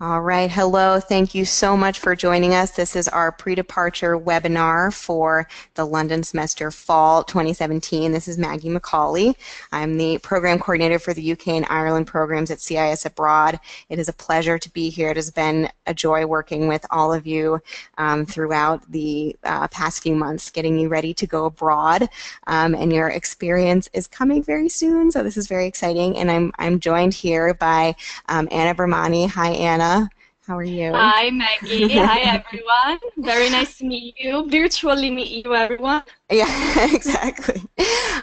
All right, hello. Thank you so much for joining us. This is our pre-departure webinar for the London semester fall 2017. This is Maggie McCauley. I'm the program coordinator for the UK and Ireland programs at CIS Abroad. It is a pleasure to be here. It has been a joy working with all of you throughout the past few months, getting you ready to go abroad. And your experience is coming very soon, so this is very exciting. And I'm joined here by Anna Bermani. Hi, Anna. How are you? Hi, Maggie. Hi, everyone. Very nice to meet you. Virtually meet you, everyone. Yeah, exactly.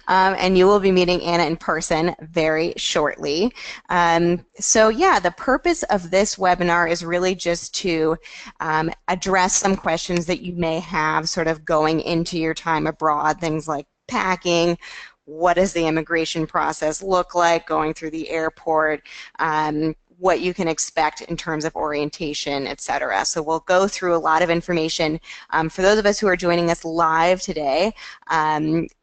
And you will be meeting Anna in person very shortly. So yeah, the purpose of this webinar is really just to address some questions that you may have sort of going into your time abroad, things like packing. What does the immigration process look like going through the airport? What you can expect in terms of orientation, etc. So we'll go through a lot of information. For those of us who are joining us live today,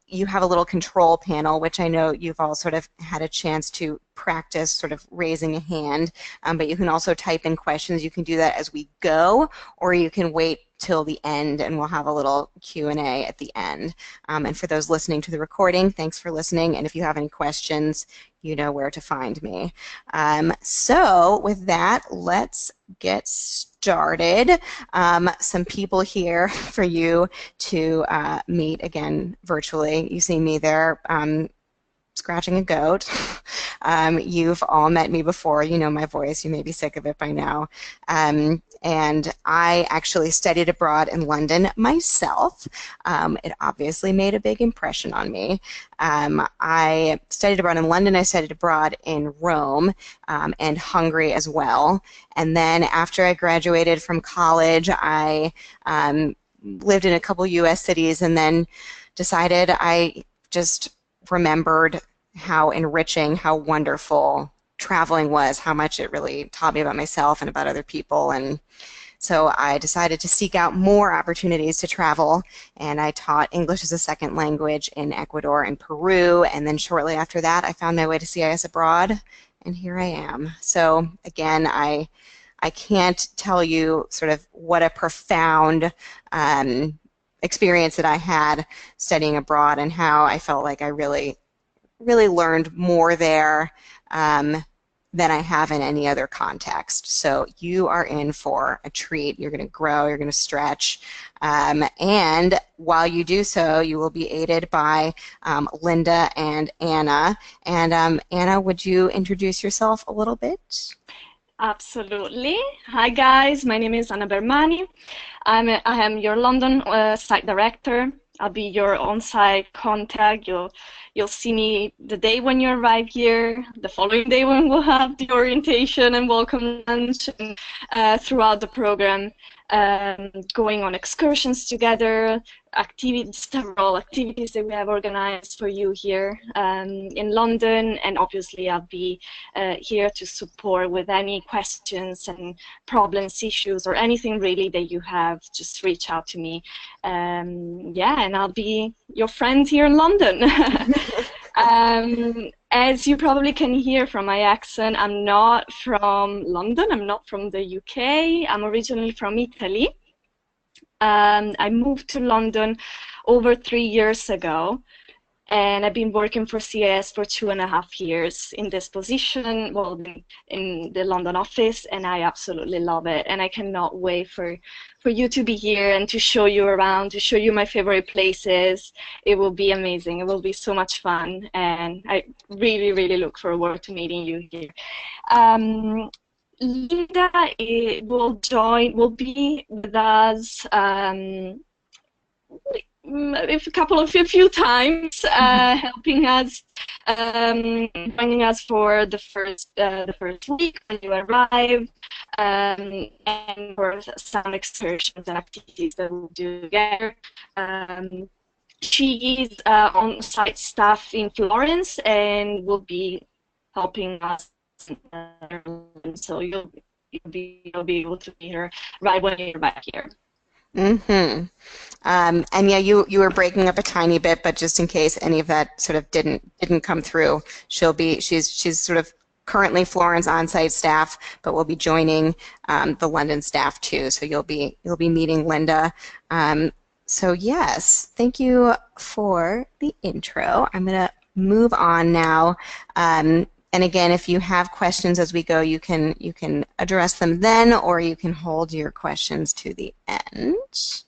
you have a little control panel, which I know you've all sort of had a chance to practice sort of raising a hand, but you can also type in questions. You can do that as we go, or you can wait till the end and we'll have a little Q&A at the end. And for those listening to the recording, thanks for listening, and if you have any questions, you know where to find me. So with that, let's get started. Some people here for you to meet again virtually. You see me there scratching a goat. You've all met me before. You know my voice. You may be sick of it by now. And I actually studied abroad in London myself. It obviously made a big impression on me. I studied abroad in London. I studied abroad in Rome and Hungary as well. And then after I graduated from college, I lived in a couple U.S. cities and then decided I just remembered how enriching, how wonderful traveling was, how much it really taught me about myself and about other people. And so I decided to seek out more opportunities to travel, and I taught English as a second language in Ecuador and Peru, and then shortly after that I found my way to CIS Abroad, and here I am. So again, I can't tell you sort of what a profound experience that I had studying abroad and how I felt like I really learned more there than I have in any other context. So you are in for a treat. You're going to grow, you're going to stretch, and while you do so, you will be aided by Linda and Anna. And Anna, would you introduce yourself a little bit? Absolutely. Hi, guys. My name is Anna Bermani. I am your London site director. I'll be your on-site contact. You'll see me the day when you arrive here, the following day when we'll have the orientation and welcome lunch, and throughout the program, going on excursions together, several activities that we have organized for you here in London, and obviously I'll be here to support with any questions and problems, issues, or anything really that you have. Just reach out to me. Yeah, and I'll be your friend here in London. As you probably can hear from my accent, I'm not from London, I'm not from the UK, I'm originally from Italy. I moved to London over 3 years ago, and I've been working for CIS for 2.5 years in this position, well, in the London office, and I absolutely love it. And I cannot wait for you to be here and to show you around, to show you my favorite places. It will be amazing. It will be so much fun, and I really look forward to meeting you here. Linda will be with us a few times, helping us, joining us for the first week when you arrive, and for some excursions and activities that we'll do together. She is on-site staff in Florence and will be helping us. So you'll be able to meet her right when you're back here. Mm-hmm. And yeah, you were breaking up a tiny bit, but just in case any of that sort of didn't come through, she's sort of currently Florence on-site staff, but we'll be joining the London staff too. So you'll be meeting Linda. So yes, thank you for the intro. I'm going to move on now. And again, if you have questions as we go, you can address them then, or you can hold your questions to the end.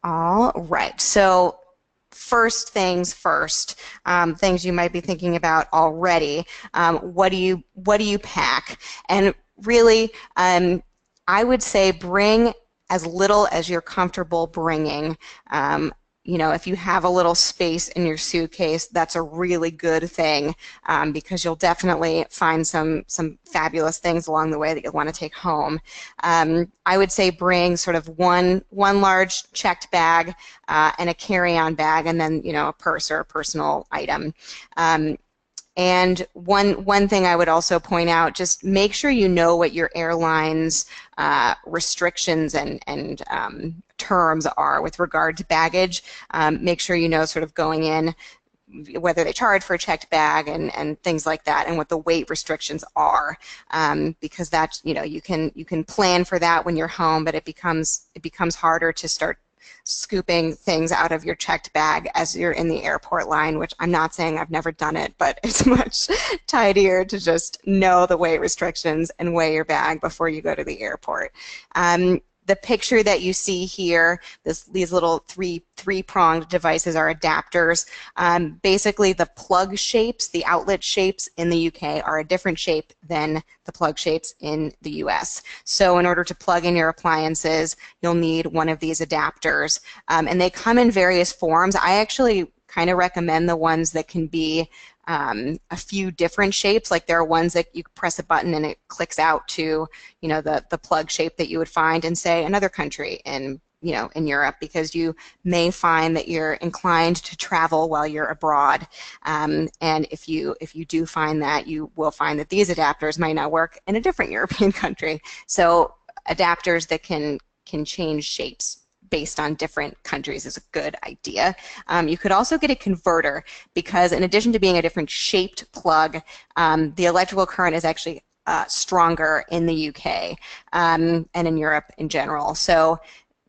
All right. So first things first, things you might be thinking about already. What do you pack? And really, I would say bring as little as you're comfortable bringing. You know, if you have a little space in your suitcase, that's a really good thing, because you'll definitely find some fabulous things along the way that you'll want to take home. I would say bring sort of one large checked bag and a carry-on bag, and then, you know, a purse or a personal item. And one thing I would also point out, just make sure you know what your airline's restrictions and terms are with regard to baggage. Make sure you know sort of going in whether they charge for a checked bag and things like that, and what the weight restrictions are, because that, you know, you can plan for that when you're home, but it becomes harder to start scooping things out of your checked bag as you're in the airport line, which I'm not saying I've never done it, but it's much tidier to just know the weight restrictions and weigh your bag before you go to the airport. The picture that you see here, these little three-pronged devices are adapters. Basically, the plug shapes, the outlet shapes in the UK are a different shape than the plug shapes in the US. So in order to plug in your appliances, you'll need one of these adapters. And they come in various forms. I actually kind of recommend the ones that can be a few different shapes. Like there are ones that you press a button and it clicks out to, you know, the plug shape that you would find in, say, another country in, you know, in Europe, because you may find that you're inclined to travel while you're abroad. And if you do find that, you will find that these adapters might not work in a different European country. So adapters that can change shapes based on different countries is a good idea. You could also get a converter, because in addition to being a different shaped plug, the electrical current is actually stronger in the UK and in Europe in general. So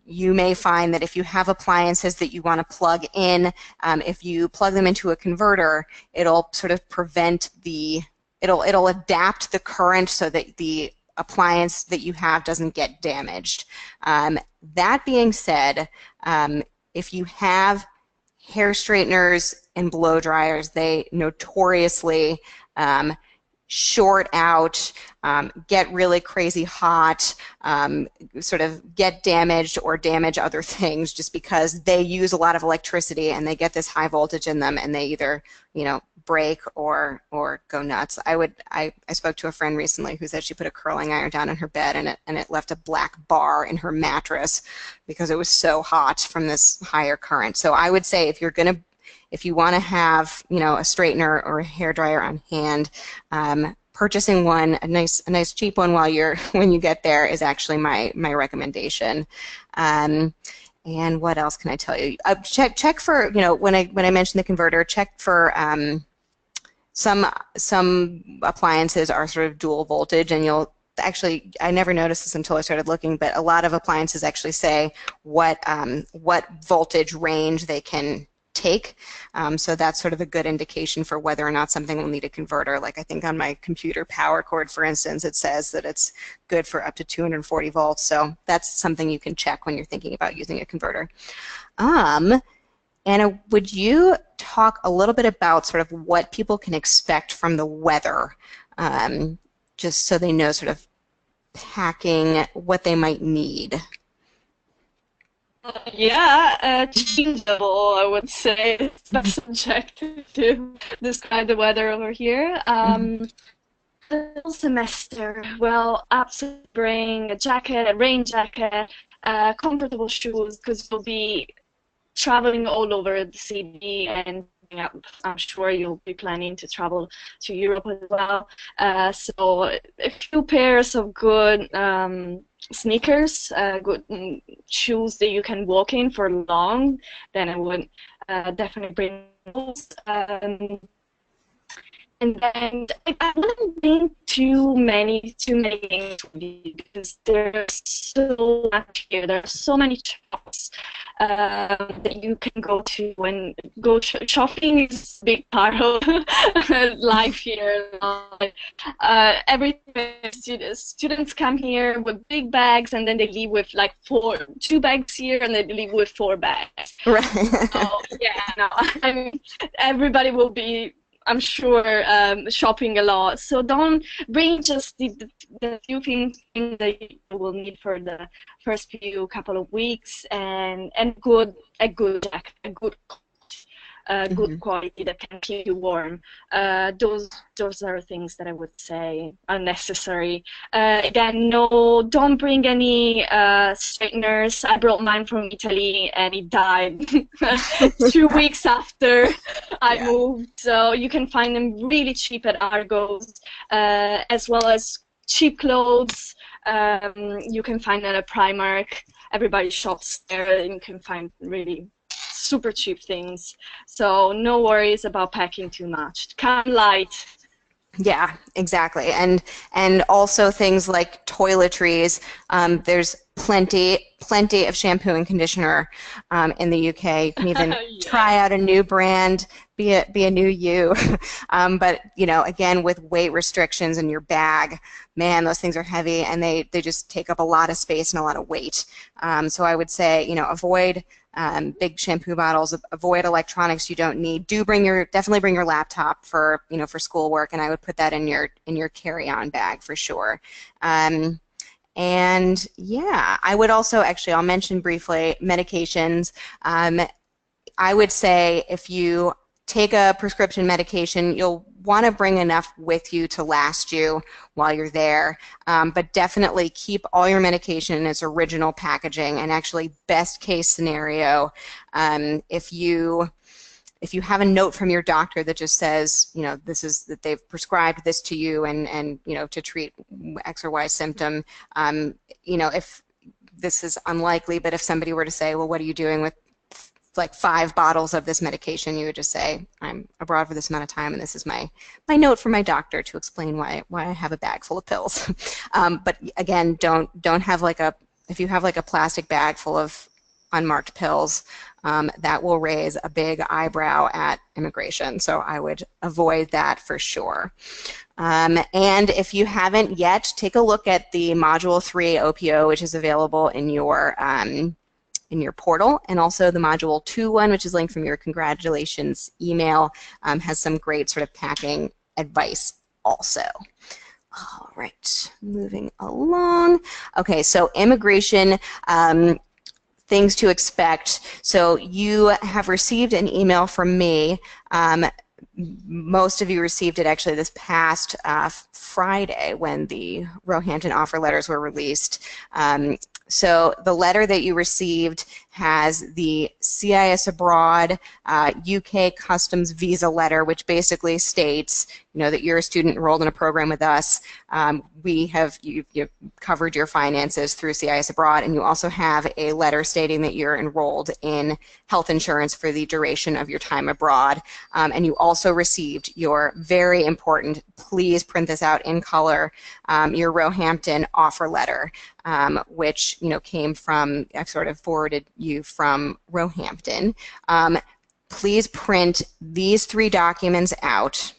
you may find that if you have appliances that you want to plug in, if you plug them into a converter, it'll sort of prevent it'll adapt the current so that the appliance that you have doesn't get damaged. That being said, if you have hair straighteners and blow dryers, they notoriously short out, get really crazy hot, sort of get damaged or damage other things, just because they use a lot of electricity and they get this high voltage in them, and they either, you know, break or go nuts. I spoke to a friend recently who said she put a curling iron down in her bed and it left a black bar in her mattress because it was so hot from this higher current. So I would say if you want to have, you know, a straightener or a hair dryer on hand, purchasing one, a nice cheap one when you get there, is actually my recommendation. And what else can I tell you? Check for, you know, when I mentioned the converter, check for some appliances are sort of dual voltage, and you'll actually, I never noticed this until I started looking, but a lot of appliances actually say what voltage range they can take. So that's sort of a good indication for whether or not something will need a converter. Like I think on my computer power cord, for instance, it says that it's good for up to 240 volts. So that's something you can check when you're thinking about using a converter. Anna, would you talk a little bit about sort of what people can expect from the weather, just so they know sort of packing what they might need? Yeah, changeable, I would say. It's not subjective to describe the weather over here. The whole semester, well, absolutely bring a jacket, a rain jacket, comfortable shoes, because we'll be traveling all over the city, and I'm sure you'll be planning to travel to Europe as well. So a few pairs of good sneakers, good shoes that you can walk in for long, then I would definitely bring those. And then I wouldn't bring too many games with you because there's so much here. There are so many shops that you can go to, and shopping is a big part of life here. Every students come here with big bags, and then they leave with like two bags here, and they leave with 4 bags. Right. So yeah, no, I mean everybody will be, I'm sure, shopping a lot. So don't bring just the few things that you will need for the first few couple of weeks, and a good jacket, a good coat, good quality that can keep you warm. Those are things that I would say are necessary. Again, no, don't bring any straighteners. I brought mine from Italy and it died 2 weeks after I moved. So you can find them really cheap at Argos, as well as cheap clothes. You can find them at Primark. Everybody shops there, and you can find really super cheap things. So no worries about packing too much. Come light. Yeah, exactly. And also things like toiletries. There's plenty of shampoo and conditioner in the UK. You can even try out a new brand, be a new you. But again, with weight restrictions in your bag, man, those things are heavy, and they just take up a lot of space and a lot of weight. So I would say, avoid big shampoo bottles. Avoid electronics you don't need. Definitely bring your laptop for for schoolwork, and I would put that in your carry-on bag for sure. And yeah, I would also I'll mention briefly medications. I would say if you take a prescription medication, you'll want to bring enough with you to last you while you're there, but definitely keep all your medication in its original packaging. And actually, best case scenario, if you have a note from your doctor that just says, that they've prescribed this to you and to treat X or Y symptom, if this is unlikely, but if somebody were to say, well, what are you doing with like 5 bottles of this medication, you would just say, I'm abroad for this amount of time, and this is my note from my doctor to explain why I have a bag full of pills. But again, don't have if you have like a plastic bag full of unmarked pills, that will raise a big eyebrow at immigration. So I would avoid that for sure. And if you haven't yet, take a look at the Module 3 OPO, which is available in your portal, and also the Module 2 one, which is linked from your congratulations email, has some great sort of packing advice also. All right, moving along. Okay, so immigration, things to expect. So you have received an email from me. Most of you received it actually this past Friday when the Roehampton offer letters were released. So the letter that you received has the CIS Abroad UK Customs Visa letter, which basically states, that you're a student enrolled in a program with us. You've covered your finances through CIS Abroad, and you also have a letter stating that you're enrolled in health insurance for the duration of your time abroad. And you also received your very important, please print this out in color, your Roehampton offer letter, which came from, I've sort of forwarded you from Roehampton. Please print these 3 documents out.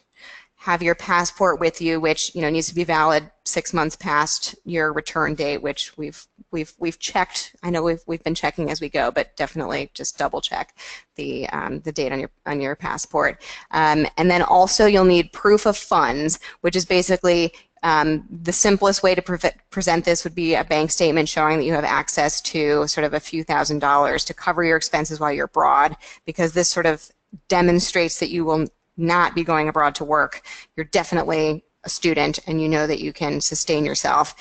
Have your passport with you, which needs to be valid 6 months past your return date, which we've checked. I know we've been checking as we go, but definitely just double check the date on your passport. And then also you'll need proof of funds, which is basically the simplest way to present this would be a bank statement showing that you have access to sort of a few $1,000s to cover your expenses while you're abroad, because this sort of demonstrates that you will not be going abroad to work. You're definitely a student, and you know that you can sustain yourself.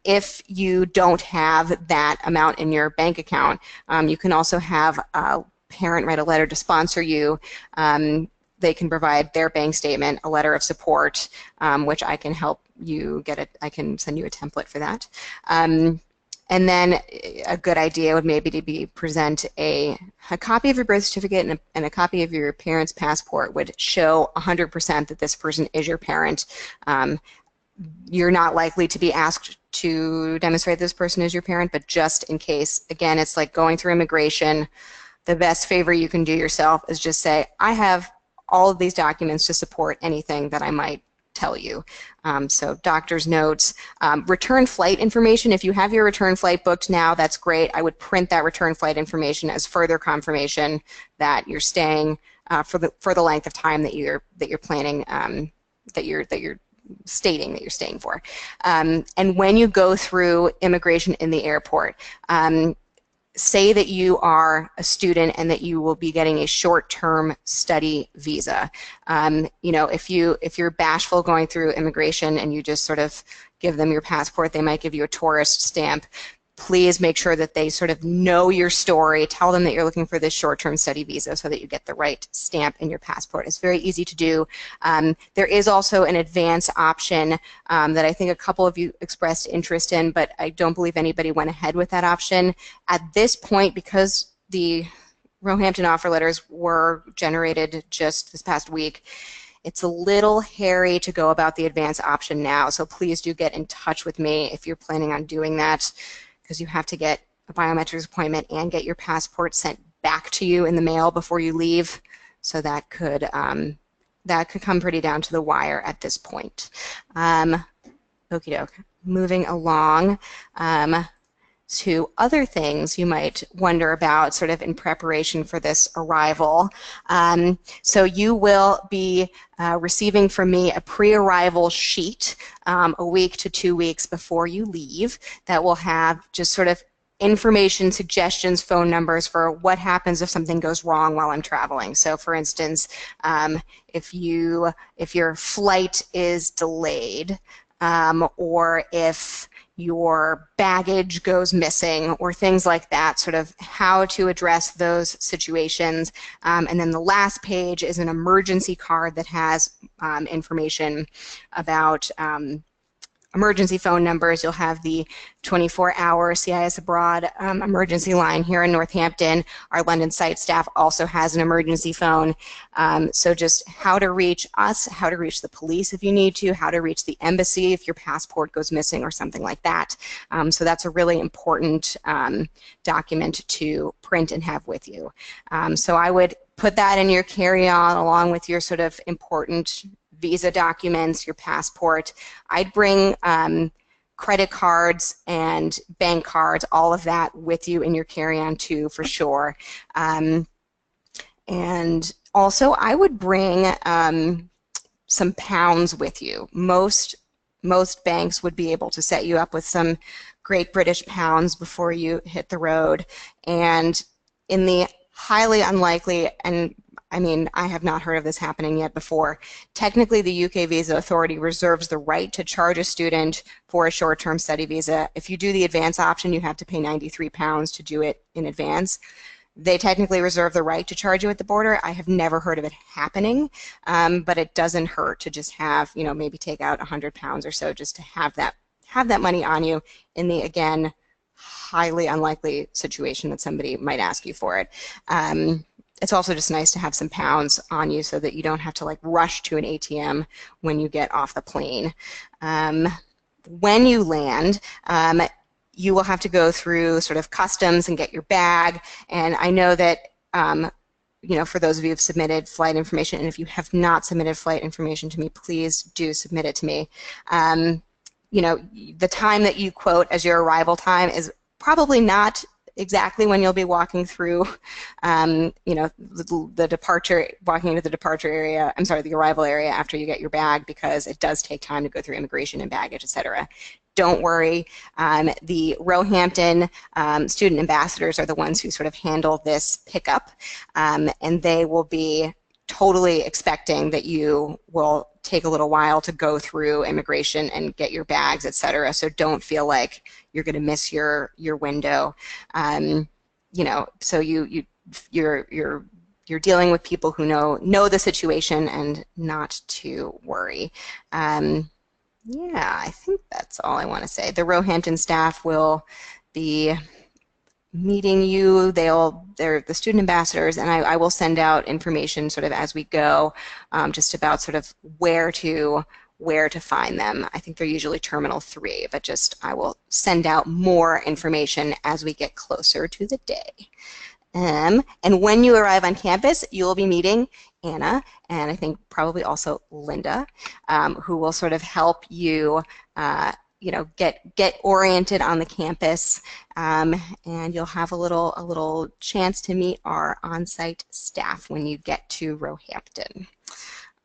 If you don't have that amount in your bank account, you can also have a parent write a letter to sponsor you. They can provide their bank statement, a letter of support, which I can help you get it. I can send you a template for that. And then a good idea would maybe to be present a copy of your birth certificate and a copy of your parent's passport would show 100% that this person is your parent. You're not likely to be asked to demonstrate this person is your parent, but just in case, again, it's like going through immigration. The best favor you can do yourself is just say, I have all of these documents to support anything that I might tell you. So doctor's notes, return flight information. If you have your return flight booked now, that's great. I would print that return flight information as further confirmation that you're staying for the length of time that you're planning, that you're stating that you're staying for. And when you go through immigration in the airport, say that you are a student and that you will be getting a short-term study visa. You know, if you're bashful going through immigration and you just sort of give them your passport, they might give you a tourist stamp. Please make sure that they sort of know your story. Tell them that you're looking for this short-term study visa so that you get the right stamp in your passport. It's very easy to do. There is also an advance option that I think a couple of you expressed interest in, but I don't believe anybody went ahead with that option. At this point, because the Roehampton offer letters were generated just this past week, it's a little hairy to go about the advance option now, so please do get in touch with me if you're planning on doing that, because you have to get a biometrics appointment and get your passport sent back to you in the mail before you leave. So that could come pretty down to the wire at this point. Okie doke. Moving along to other things you might wonder about sort of in preparation for this arrival. So you will be receiving from me a pre-arrival sheet a week to 2 weeks before you leave that will have just sort of information, suggestions, phone numbers for what happens if something goes wrong while I'm traveling. So for instance, if your flight is delayed, or if your baggage goes missing, or things like that, sort of how to address those situations. And then the last page is an emergency card that has information about emergency phone numbers. You'll have the 24-hour CIS Abroad emergency line here in Northampton. Our London site staff also has an emergency phone. So just how to reach us, how to reach the police if you need to, how to reach the embassy if your passport goes missing or something like that. So that's a really important document to print and have with you. So I would put that in your carry-on along with your sort of important visa documents, your passport. I'd bring credit cards and bank cards, all of that with you in your carry-on too, for sure. And also, I would bring some pounds with you. Most banks would be able to set you up with some Great British pounds before you hit the road. And in the highly unlikely, and I mean, I have not heard of this happening yet before. Technically, the UK Visa Authority reserves the right to charge a student for a short-term study visa. If you do the advance option, you have to pay £93 to do it in advance. They technically reserve the right to charge you at the border. I have never heard of it happening, but it doesn't hurt to just have, you know, maybe take out £100 or so just to have that money on you in the, again, highly unlikely situation that somebody might ask you for it. It's also just nice to have some pounds on you so that you don't have to like rush to an ATM when you get off the plane. When you land, you will have to go through sort of customs and get your bag. And I know that, you know, for those of you who have submitted flight information, and if you have not submitted flight information to me, please do submit it to me. You know, the time that you quote as your arrival time is probably not exactly when you'll be walking through, you know, the departure, walking into the departure area, I'm sorry, the arrival area after you get your bag, because it does take time to go through immigration and baggage, etc. Don't worry. The Roehampton student ambassadors are the ones who sort of handle this pickup, and they will be totally expecting that you will take a little while to go through immigration and get your bags, etc. So don't feel like you're going to miss your window. You know, so you're dealing with people who know the situation, and not to worry. Yeah, I think that's all I want to say. The Roehampton staff will be meeting you. They're the student ambassadors, and I will send out information sort of as we go, just about sort of where to find them. I think they're usually Terminal 3, but just I will send out more information as we get closer to the day. And when you arrive on campus, you will be meeting Anna, and I think probably also Linda, who will sort of help you, get oriented on the campus, and you'll have a little chance to meet our on-site staff when you get to Roehampton.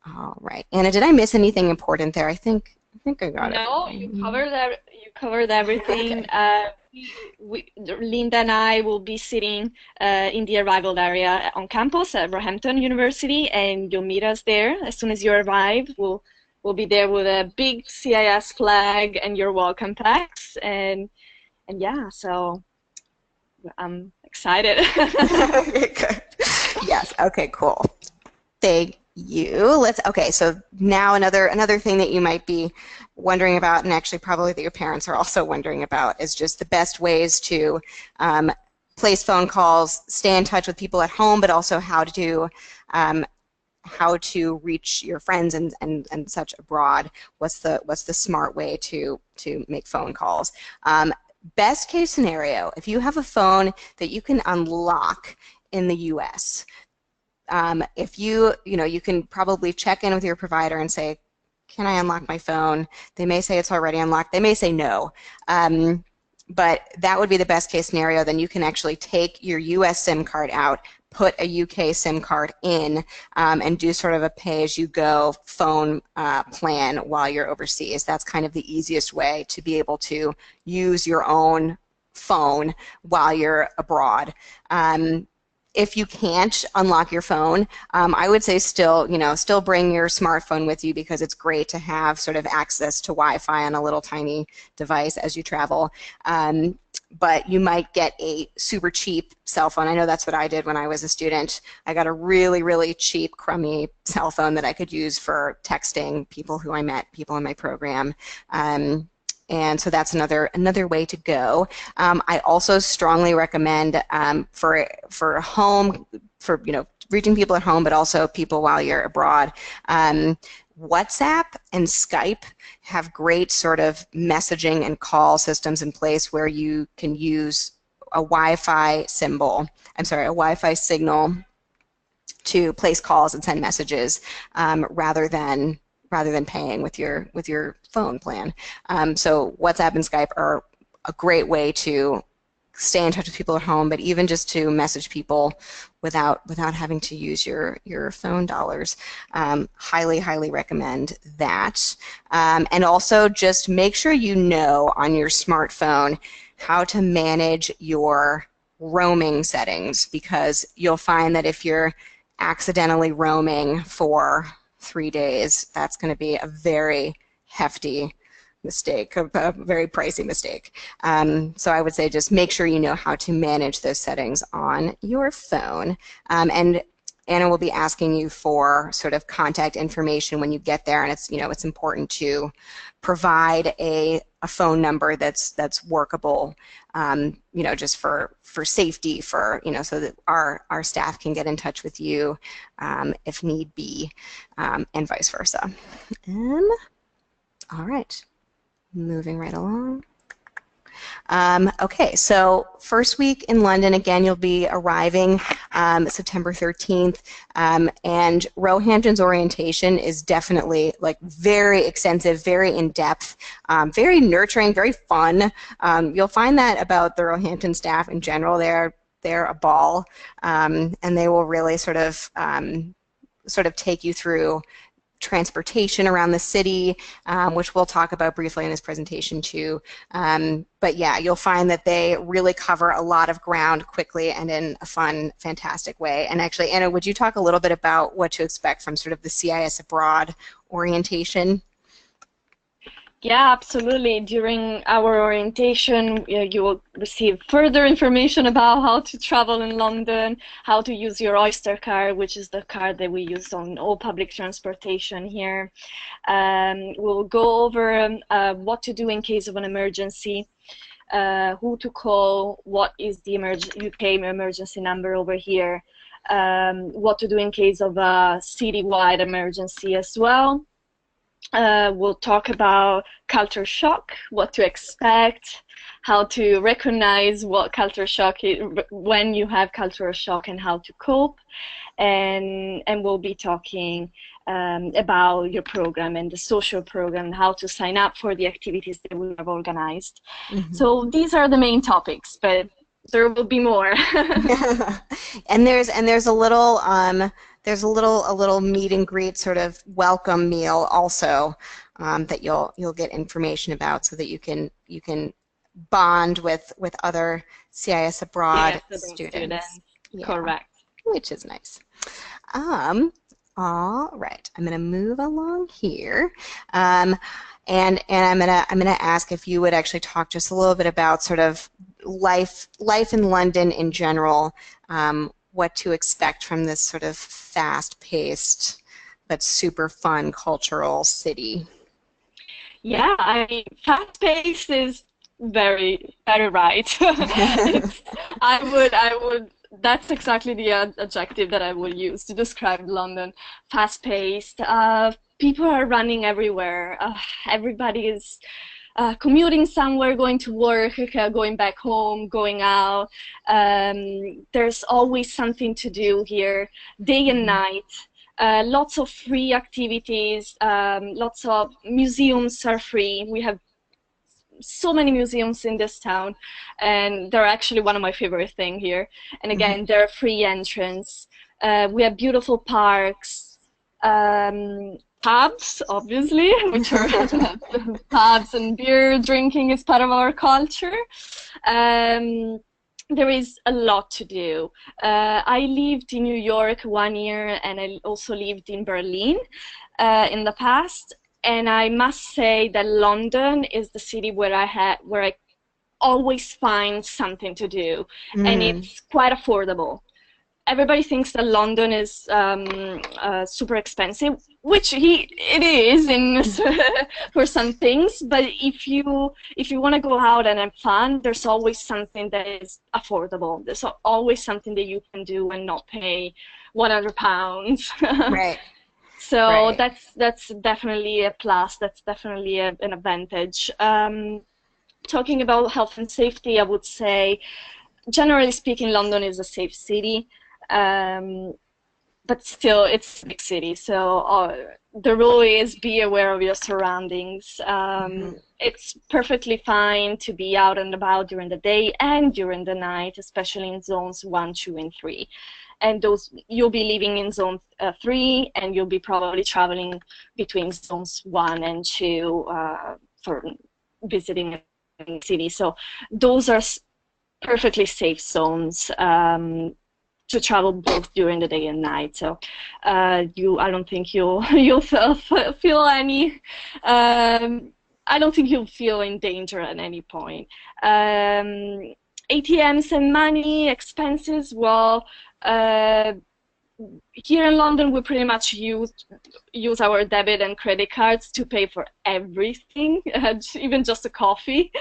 All right, Anna, did I miss anything important there? I think I got it. No, you covered everything. Okay. Linda and I will be sitting in the arrival area on campus at Roehampton University, and you'll meet us there as soon as you arrive. We'll be there with a big CIS flag and your welcome packs, and yeah, so I'm excited. Okay, good. Yes. Okay. Cool. Thank you. Okay. So now another thing that you might be wondering about, and actually probably that your parents are also wondering about, is just the best ways to place phone calls, stay in touch with people at home, but also how to reach your friends and such abroad. What's the smart way to make phone calls? Best case scenario, if you have a phone that you can unlock in the U.S., if you can probably check in with your provider and say, can I unlock my phone? They may say it's already unlocked. They may say no. But that would be the best case scenario. Then you can actually take your U.S. SIM card out, put a UK SIM card in, and do sort of a pay-as-you-go phone plan while you're overseas. That's kind of the easiest way to be able to use your own phone while you're abroad. If you can't unlock your phone, I would say still bring your smartphone with you, because it's great to have sort of access to Wi-Fi on a little tiny device as you travel. But you might get a super cheap cell phone. I know that's what I did when I was a student. I got a really, really cheap, crummy cell phone that I could use for texting people who I met, people in my program. And so that's another way to go. I also strongly recommend for home, for reaching people at home, but also people while you're abroad. WhatsApp and Skype have great sort of messaging and call systems in place where you can use a Wi-Fi signal to place calls and send messages, rather than paying with your phone plan. So WhatsApp and Skype are a great way to stay in touch with people at home, but even just to message people without having to use your phone dollars. Highly recommend that. And also just make sure you know on your smartphone how to manage your roaming settings, because you'll find that if you're accidentally roaming for 3 days, that's going to be a very hefty mistake, a very pricey mistake. So I would say just make sure you know how to manage those settings on your phone. And Anna will be asking you for sort of contact information when you get there, and it's important to provide a phone number that's workable, just for safety, so that our staff can get in touch with you if need be, and vice versa. All right, moving right along. Okay, so first week in London, again, you'll be arriving September 13th, and Roehampton's orientation is definitely very extensive, very in-depth, very nurturing, very fun. You'll find that about the Roehampton staff in general. They're a ball, and they will really sort of take you through transportation around the city, which we'll talk about briefly in this presentation too. But yeah, you'll find that they really cover a lot of ground quickly and in a fun, fantastic way. And actually, Anna, would you talk a little bit about what to expect from sort of the CIS Abroad orientation? Yeah, absolutely. During our orientation, you will receive further information about how to travel in London, how to use your Oyster card, which is the card that we use on all public transportation here. We'll go over what to do in case of an emergency. who to call, what is the UK emergency number over here, what to do in case of a citywide emergency as well. We'll talk about culture shock, what to expect, how to recognize what culture shock is, when you have cultural shock, and how to cope. And we'll be talking about your program and the social program, how to sign up for the activities that we have organized. Mm-hmm. So these are the main topics, but there will be more. And there's a little a little meet and greet sort of welcome meal also that you'll get information about, so that you can bond with other CIS abroad students. Yeah. Correct. Which is nice. All right, I'm going to move along here, and I'm gonna ask if you would actually talk just a little bit about sort of life in London in general, what to expect from this sort of fast-paced but super fun cultural city. Yeah, I mean, fast-paced is very right. I would. That's exactly the adjective that I would use to describe London. Fast-paced. People are running everywhere. Everybody is commuting somewhere, going to work, going back home, going out. There's always something to do here, day and night. Lots of free activities. Lots of museums are free. We have so many museums in this town, and they're actually one of my favorite things here. And again, they're free entrance. We have beautiful parks, pubs, obviously, which are pubs, and beer drinking is part of our culture. There is a lot to do. I lived in New York 1 year, and I also lived in Berlin in the past. And I must say that London is the city where I always find something to do, and it's quite affordable. Everybody thinks that London is super expensive, which it is for some things. But if you want to go out and have fun, there's always something that is affordable. There's always something that you can do and not pay £100. Right. So that's definitely a plus. That's definitely an advantage. Talking about health and safety, I would say, generally speaking, London is a safe city, but still, it's a big city. So the rule is be aware of your surroundings. It's perfectly fine to be out and about during the day and during the night, especially in zones 1, 2, and 3. And those, you'll be living in zone 3, and you'll be probably traveling between zones 1 and 2 for visiting the city. So those are perfectly safe zones to travel both during the day and night. So I don't think you'll feel any. I don't think you'll feel in danger at any point. ATMs and money expenses. Well. Here in London, we pretty much use our debit and credit cards to pay for everything, even just a coffee.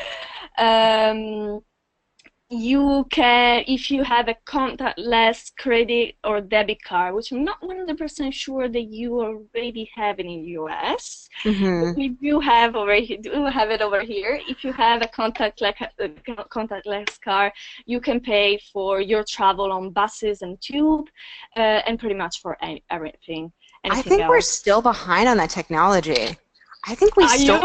You can, if you have a contactless credit or debit card, which I'm not 100% sure that you already have in the US. But we do have it over here. If you have a contactless card, you can pay for your travel on buses and tube, and pretty much for everything. I think we're still behind on that technology. I think we still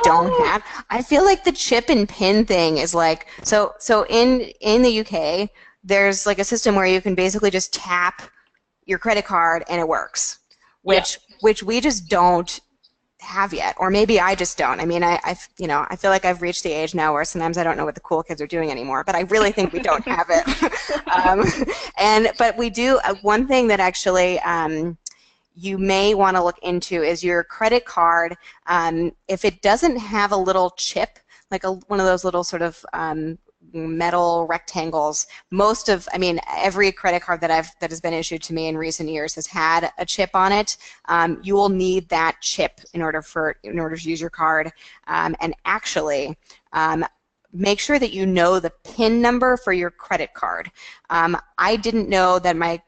don't have. I feel like the chip and pin thing is like so in the UK there's like a system where you can basically just tap your credit card and it works, which we just don't have yet, or maybe I just don't. I mean, I feel like I've reached the age now where sometimes I don't know what the cool kids are doing anymore, but I really think we don't have it. But we do. One thing that actually you may want to look into is your credit card. If it doesn't have a little chip, like one of those little sort of metal rectangles, every credit card that has been issued to me in recent years has had a chip on it. You will need that chip in order to use your card. And actually, make sure that you know the PIN number for your credit card. I didn't know that my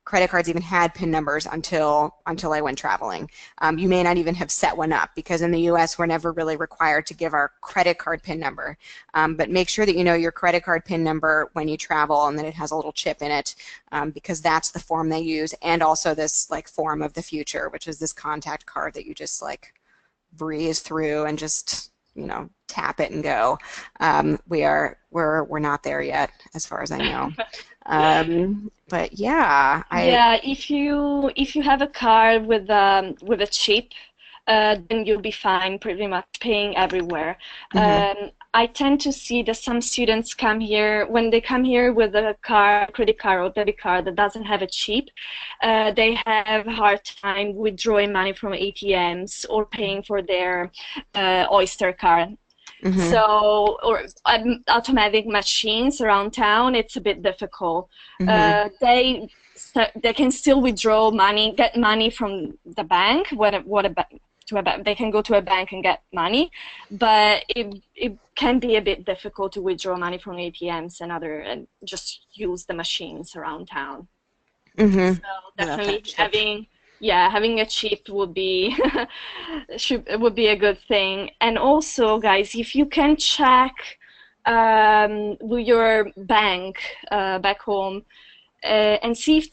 credit cards even had PIN numbers until I went traveling. You may not even have set one up because in the U.S. we're never really required to give our credit card PIN number. But make sure that you know your credit card PIN number when you travel and that it has a little chip in it because that's the form they use, and also this like form of the future, which is this contact card that you just like breeze through and just tap it and go. We're not there yet as far as I know. But yeah, Yeah, if you have a card with a chip, then you'll be fine pretty much paying everywhere. I tend to see that some students come here, when they come here with a credit card or debit card that doesn't have a chip, they have a hard time withdrawing money from ATMs or paying for their Oyster card. So, or automatic machines around town, it's a bit difficult. They can still withdraw money, get money from the bank. They can go to a bank and get money, but it can be a bit difficult to withdraw money from ATMs and just use the machines around town. So definitely having a chip would be would be a good thing. And also, guys, if you can check with your bank back home and see if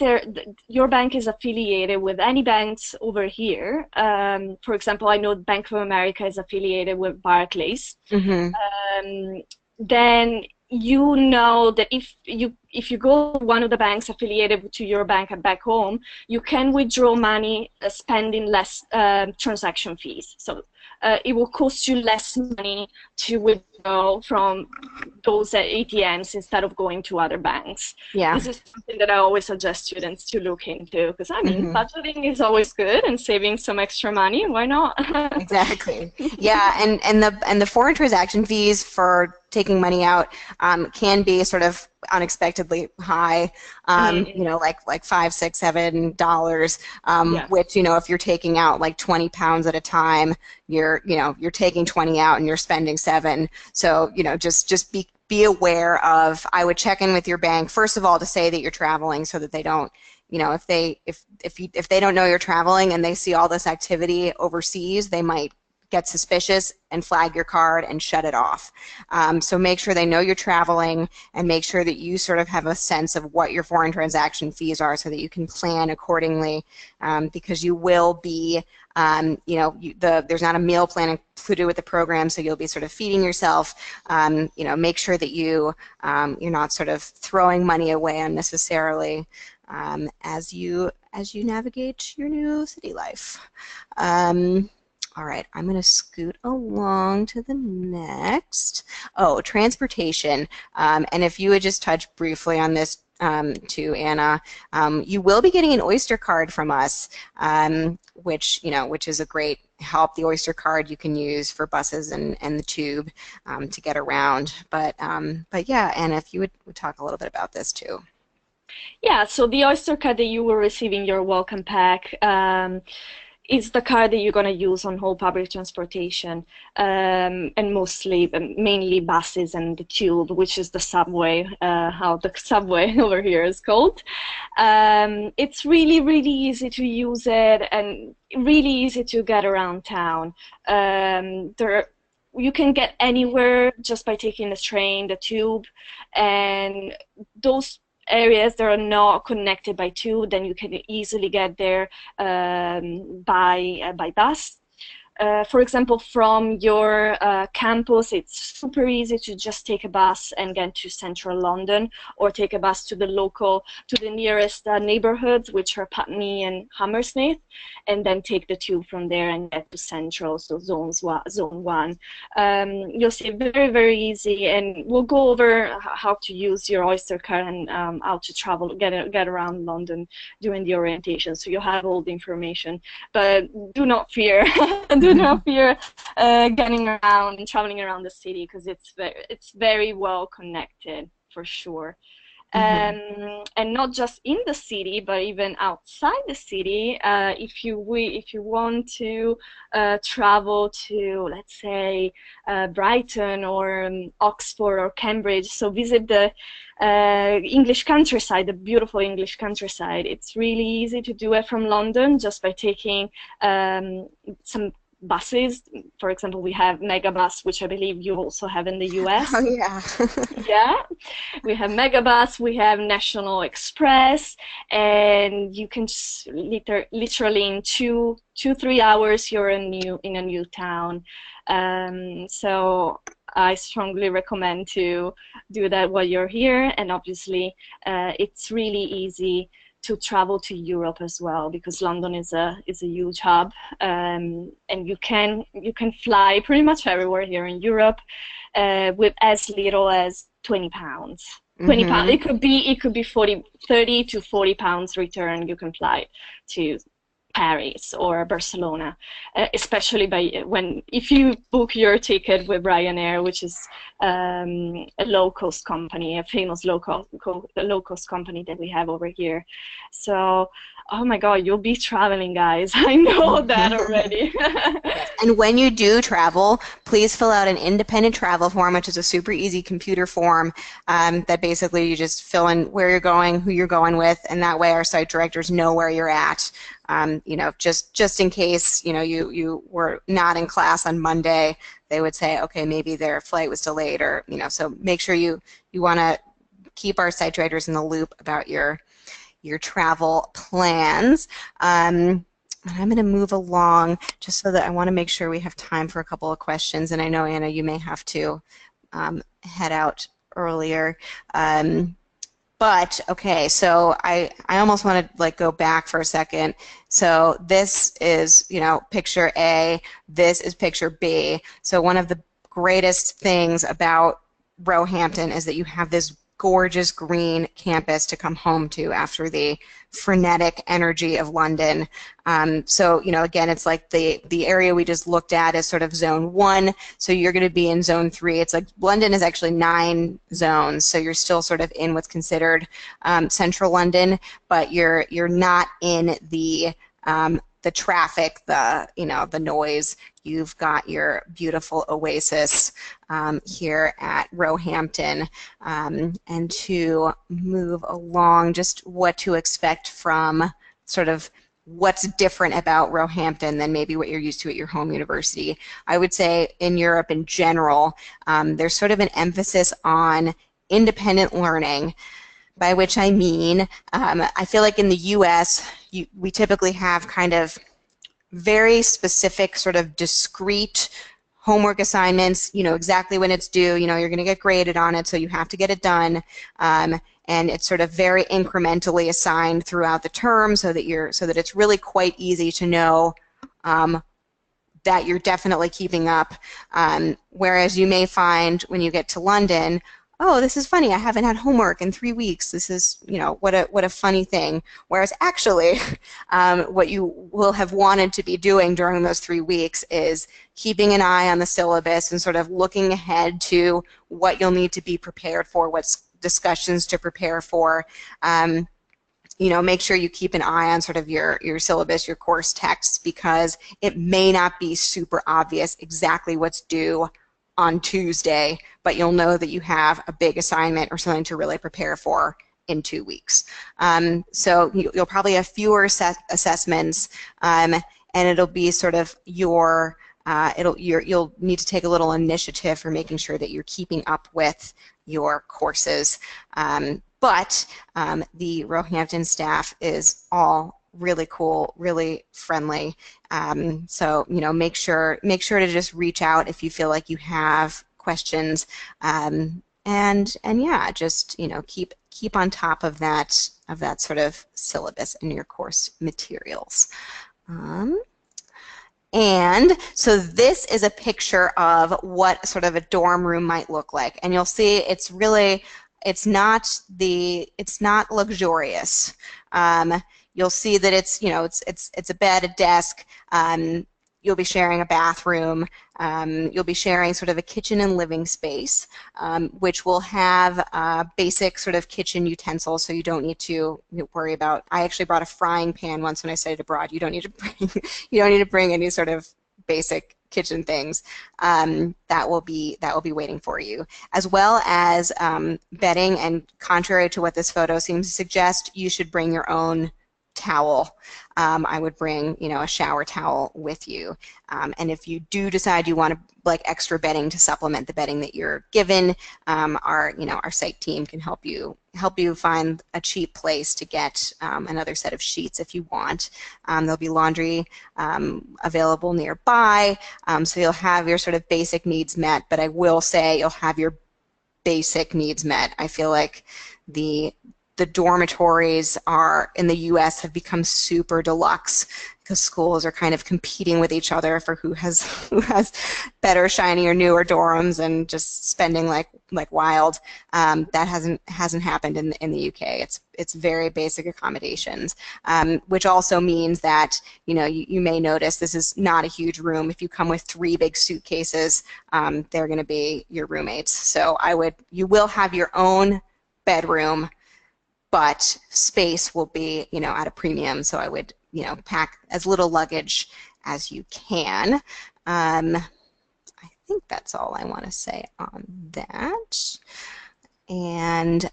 your bank is affiliated with any banks over here. For example, I know Bank of America is affiliated with Barclays. Then you know that if you go to one of the banks affiliated to your bank back home, you can withdraw money spending less transaction fees. So it will cost you less money to withdraw from those ATMs instead of going to other banks. Yeah. This is something that I always suggest students to look into because, I mean, budgeting is always good and saving some extra money. Why not? Exactly. Yeah, and the foreign transaction fees for taking money out can be sort of unexpectedly high, like $5, $6, $7, which, if you're taking out like 20 pounds at a time, you're taking 20 out and you're spending 7. So, just be aware of, I would check in with your bank, first of all, to say that you're traveling so that they don't, if they don't know you're traveling and they see all this activity overseas, they might get suspicious and flag your card and shut it off. So make sure they know you're traveling and make sure that you sort of have a sense of what your foreign transaction fees are so that you can plan accordingly because you will be, there's not a meal plan included with the program, so you'll be sort of feeding yourself. Make sure that you're not sort of throwing money away unnecessarily as you navigate your new city life. All right, I'm going to scoot along to the next. Oh, transportation. And if you would just touch briefly on this too, Anna, you will be getting an Oyster card from us, which is a great help. The Oyster card you can use for buses and the tube to get around. But yeah, Anna, if you would talk a little bit about this too. Yeah, so the Oyster card that you will receive in your welcome pack is the card that you're going to use on whole public transportation and mainly buses and the tube, which is the subway, how the subway over here is called. It's really, really easy to use it and really easy to get around town. You can get anywhere just by taking the train, the tube, and those areas that are not connected by tube, then you can easily get there by bus. For example, from your campus, it's super easy to just take a bus and get to central London, or take a bus to the nearest neighborhoods, which are Putney and Hammersmith, and then take the tube from there and get to central, so zone 1. You'll see very, very easy, and we'll go over how to use your Oyster card and how to travel, get around London during the orientation, so you'll have all the information. But do not fear. Do not fear getting around and traveling around the city because it's very well connected for sure. and not just in the city, but even outside the city. If you want to travel to, let's say, Brighton or Oxford or Cambridge, so visit the English countryside, the beautiful English countryside. It's really easy to do it from London just by taking some buses. For example, we have Megabus, which I believe you also have in the US. Oh yeah. Yeah, we have Megabus, we have National Express, and you can just literally in 3 hours you're in a new town. So I strongly recommend to do that while you're here, and obviously it's really easy to travel to Europe as well, because London is a huge hub, and you can fly pretty much everywhere here in Europe with as little as £20. 20 pounds. It could be 30 to 40 pounds return. You can fly to Paris or Barcelona, especially if you book your ticket with Ryanair, which is a low-cost company, a famous low-cost company that we have over here. So, oh my God, you'll be traveling, guys. I know that already. And when you do travel, please fill out an independent travel form, which is a super easy computer form that basically you just fill in where you're going, who you're going with, and that way our site directors know where you're at. You know, just in case, you know, you were not in class on Monday, they would say, okay, maybe their flight was delayed, or, you know, so make sure you want to keep our site directors in the loop about your travel plans. I'm going to move along just so that I want to make sure we have time for a couple of questions, and I know, Anna, you may have to head out earlier. But okay, so I almost want to like go back for a second. So this is, you know, picture A, this is picture B. So one of the greatest things about Roehampton is that you have this gorgeous green campus to come home to after the frenetic energy of London. So, you know, again, it's like the area we just looked at is sort of zone 1, so you're going to be in zone 3. It's like London is actually 9 zones, so you're still sort of in what's considered central London, but you're not in the traffic, the noise. You've got your beautiful oasis here at Roehampton. And to move along, just what to expect from sort of what's different about Roehampton than maybe what you're used to at your home university. I would say in Europe in general, there's sort of an emphasis on independent learning, by which I mean, I feel like in the U.S. we typically have kind of very specific sort of discrete homework assignments, you know exactly when it's due, you know you're going to get graded on it, so you have to get it done, and it's sort of very incrementally assigned throughout the term, so that it's really quite easy to know that you're definitely keeping up, whereas you may find when you get to London, oh, this is funny, I haven't had homework in 3 weeks. This is, you know, what a funny thing. Whereas actually, what you will have wanted to be doing during those 3 weeks is keeping an eye on the syllabus and sort of looking ahead to what you'll need to be prepared for, what discussions to prepare for. You know, make sure you keep an eye on sort of your syllabus, your course texts, because it may not be super obvious exactly what's due on Tuesday, but you'll know that you have a big assignment or something to really prepare for in 2 weeks. So you'll probably have fewer assessments, and it'll be sort of you'll need to take a little initiative for making sure that you're keeping up with your courses. But the Roehampton staff is all really cool, really friendly. So you know, make sure to just reach out if you feel like you have questions, and yeah, just, you know, keep on top of that sort of syllabus in your course materials. And so this is a picture of what sort of a dorm room might look like, and you'll see it's not luxurious. You'll see that it's, you know, it's a bed, a desk. you'll be sharing a bathroom. You'll be sharing sort of a kitchen and living space, which will have basic sort of kitchen utensils, so you don't need to worry about. I actually brought a frying pan once when I studied abroad. You don't need to bring you don't need to bring any sort of basic kitchen things. That will be waiting for you, as well as bedding. And contrary to what this photo seems to suggest, you should bring your own towel. I would bring, a shower towel with you. And if you do decide you want to like extra bedding to supplement the bedding that you're given, our site team can help you find a cheap place to get another set of sheets if you want. There'll be laundry available nearby, so you'll have your sort of basic needs met. But I will say you'll have your basic needs met. I feel like the dormitories in the U.S. have become super deluxe because schools are kind of competing with each other for who has better, shinier, newer dorms and just spending like wild. That hasn't happened in the U.K. It's very basic accommodations, which also means that you may notice this is not a huge room. If you come with 3 big suitcases, they're going to be your roommates. So you will have your own bedroom, but space will be, at a premium. So I would, pack as little luggage as you can. I think that's all I want to say on that. And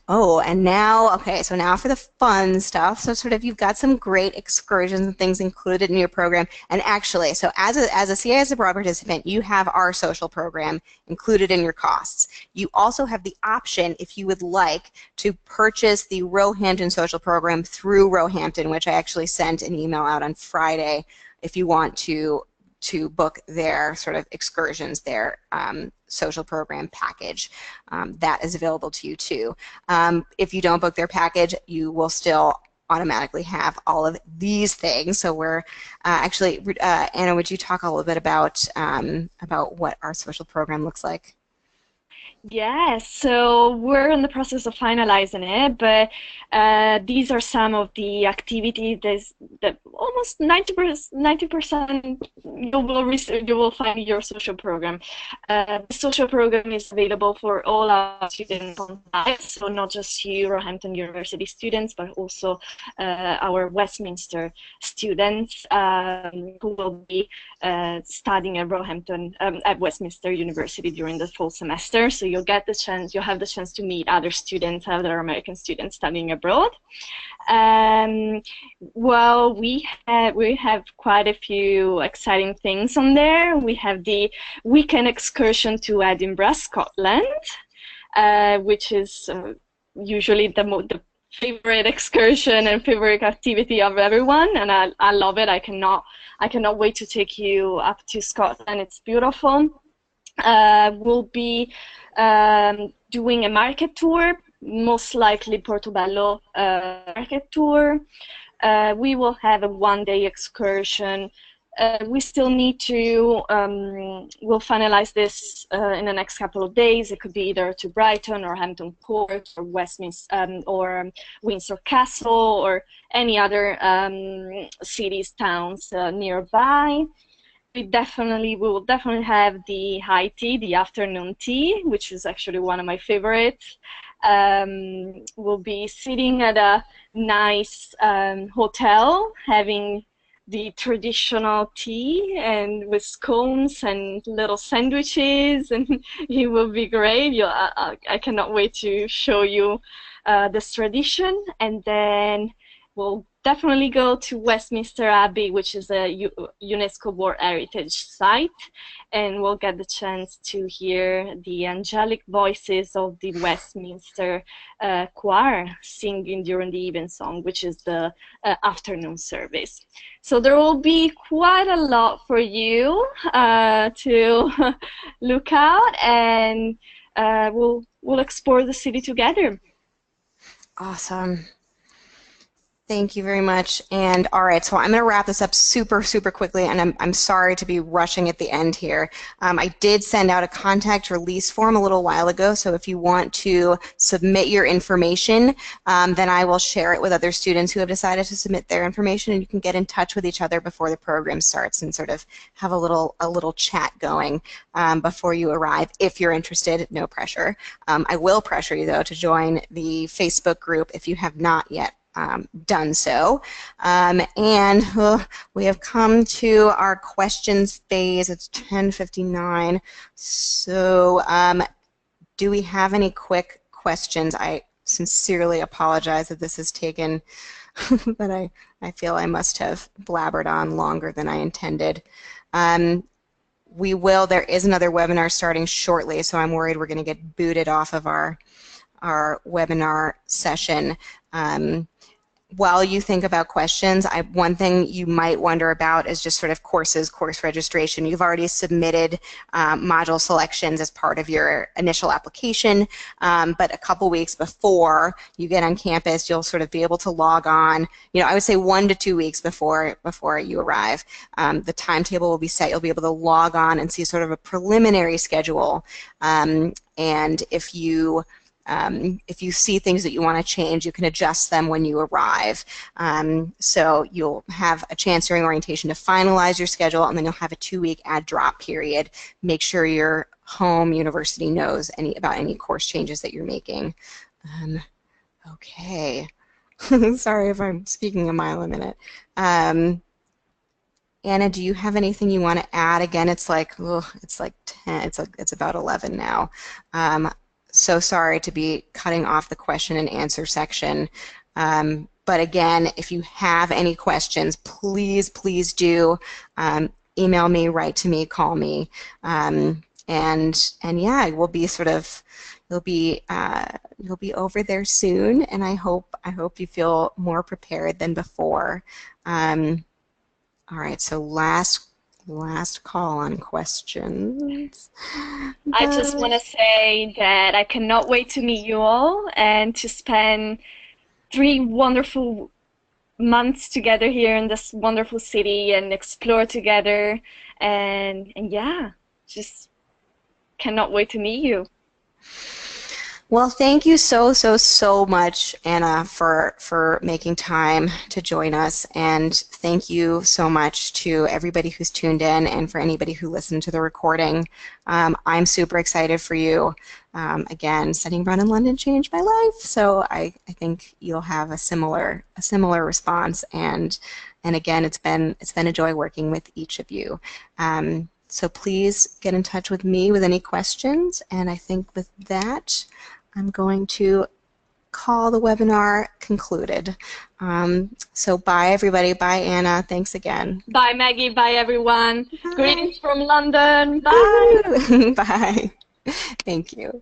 now, okay, so now for the fun stuff. So sort of you've got some great excursions and things included in your program. And actually, so as a CIS Abroad participant, you have our social program included in your costs. You also have the option, if you would like, to purchase the Roehampton social program through Roehampton, which I actually sent an email out on Friday if you want to book their sort of excursions, their social program package. That is available to you too. If you don't book their package, you will still automatically have all of these things. So we're actually, Anna, would you talk a little bit about what our social program looks like? Yes, so we're in the process of finalizing it, but these are some of the activities that almost 90% you will find in your social program. The social program is available for all our students on site, so not just you, Roehampton University students, but also our Westminster students who will be studying at Roehampton at Westminster University during the fall semester. So you'll have the chance to meet other students, other American students studying abroad. Well, we have quite a few exciting things on there. We have the weekend excursion to Edinburgh, Scotland, which is usually the favorite excursion and favorite activity of everyone, and I love it. I cannot wait to take you up to Scotland. It's beautiful. We'll be doing a market tour, most likely Portobello market tour. We will have a one-day excursion. We still need to, we'll finalize this in the next couple of days. It could be either to Brighton or Hampton Court or Westminster or Windsor Castle or any other cities, towns nearby. We will definitely have the high tea, the afternoon tea, which is actually one of my favorites. We'll be sitting at a nice hotel, having the traditional tea and with scones and little sandwiches, and it will be great. I cannot wait to show you this tradition. And then we'll definitely go to Westminster Abbey, which is a UNESCO World Heritage Site, and we'll get the chance to hear the angelic voices of the Westminster Choir singing during the Evensong, which is the afternoon service. So there will be quite a lot for you to look out, and we'll explore the city together. Awesome. Thank you very much. And all right, so I'm going to wrap this up super, super quickly, and I'm sorry to be rushing at the end here. I did send out a contact release form a little while ago, so if you want to submit your information, then I will share it with other students who have decided to submit their information, and you can get in touch with each other before the program starts and sort of have a little chat going before you arrive. If you're interested, no pressure. I will pressure you, though, to join the Facebook group if you have not yet done so. And we have come to our questions phase. It's 10:59. So do we have any quick questions? I sincerely apologize that this has taken, but I feel I must have blabbered on longer than I intended. There is another webinar starting shortly, so I'm worried we're going to get booted off of our webinar session. While you think about questions, one thing you might wonder about is just sort of course registration. You've already submitted module selections as part of your initial application, but a couple weeks before you get on campus, you'll sort of be able to log on. I would say 1 to 2 weeks before you arrive. The timetable will be set. You'll be able to log on and see sort of a preliminary schedule, and if you see things that you want to change, you can adjust them when you arrive. So you'll have a chance during orientation to finalize your schedule, and then you'll have a 2-week add-drop period. Make sure your home university knows about any course changes that you're making. Okay. Sorry if I'm speaking a mile a minute. Anna, do you have anything you want to add? Again, it's like 10. It's about 11 now. So sorry to be cutting off the question and answer section. But again, if you have any questions, please do email me, write to me, call me, and yeah, you'll be over there soon, and I hope you feel more prepared than before. All right, so last call on questions. I just want to say that I cannot wait to meet you all and to spend 3 wonderful months together here in this wonderful city and explore together, and yeah, just cannot wait to meet you. Well, thank you so much, Anna, for making time to join us, and thank you so much to everybody who's tuned in and for anybody who listened to the recording. I'm super excited for you. Again, studying abroad in London changed my life, so I think you'll have a similar response, and again, it's been a joy working with each of you. So please get in touch with me with any questions, and I think with that, I'm going to call the webinar concluded. So bye, everybody. Bye, Anna. Thanks again. Bye, Maggie. Bye, everyone. Bye. Greetings from London. Bye. Bye. Thank you.